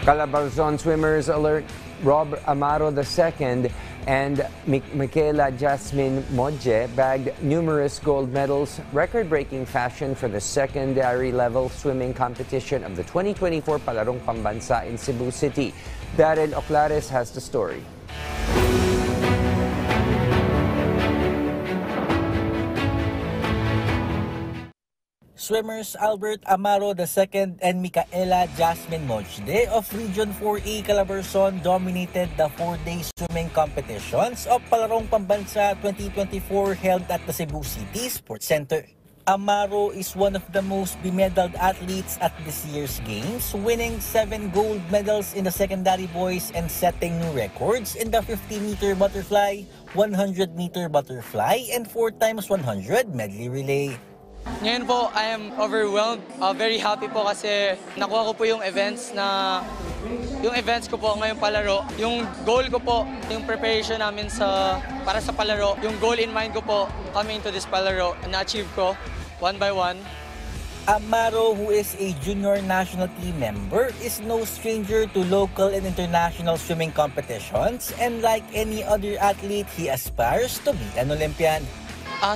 Calabarzon swimmers alert Rob Amaro II and Michaela Jasmine Modje bagged numerous gold medals, record-breaking fashion for the secondary level swimming competition of the 2024 Palarong Pambansa in Cebu City. Darren Oclares has the story. Swimmers Albert Amaro II and Micaela Jasmine Modje of Region 4A Calabarzon dominated the 4-day swimming competitions of Palarong Pambansa 2024 held at the Cebu City Sports Center. Amaro is one of the most bemedaled athletes at this year's games, winning 7 gold medals in the secondary boys and setting new records in the 50-meter butterfly, 100-meter butterfly, and 4x100 medley relay. Ngayon po, I am overwhelmed. Very happy po kasi nakuha ko po yung events ko po ngayong palaro. Yung goal ko po, yung preparation namin para sa palaro, yung goal in mind ko po coming to this palaro, na-achieve ko one by one. Amaro, who is a junior national team member, is no stranger to local and international swimming competitions, and like any other athlete, he aspires to be an Olympian.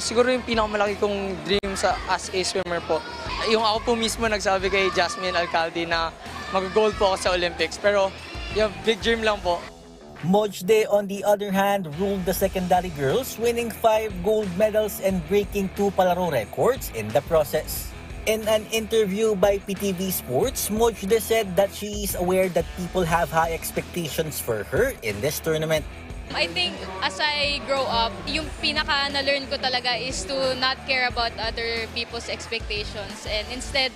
Siguro yung pinakamalaki kong dream as a swimmer po, yung ako po mismo nagsabi kay Jasmine Alcalde na mag-gold po ako sa Olympics. Pero yung big dream lang po. Modje, on the other hand, ruled the secondary girls, winning 5 gold medals and breaking 2 palaro records in the process. In an interview by PTV Sports, Modje said that she is aware that people have high expectations for her in this tournament. I think as I grow up, yung pinaka-na-learn ko talaga is to not care about other people's expectations and instead,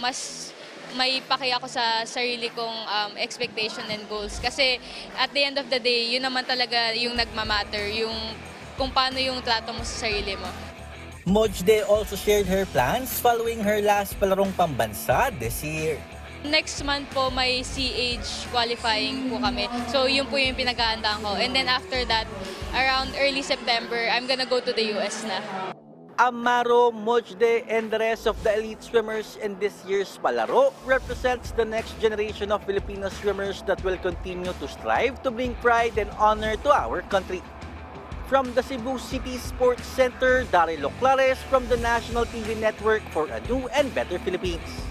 mas may paki ako sa sarili kong expectation and goals. Kasi at the end of the day, yun naman talaga yung nagmamatter, yung kung paano yung trato mo sa sarili mo. Modje also shared her plans following her last Palarong Pambansa this year. Next month po may CH qualifying po kami. So yun po yung pinag-aandaan ko. And then after that, around early September, I'm gonna go to the US na. Amaro, Modje, and the rest of the elite swimmers in this year's Palaro represents the next generation of Filipino swimmers that will continue to strive to bring pride and honor to our country. From the Cebu City Sports Center, Darren Oclares from the National TV Network for a new and better Philippines.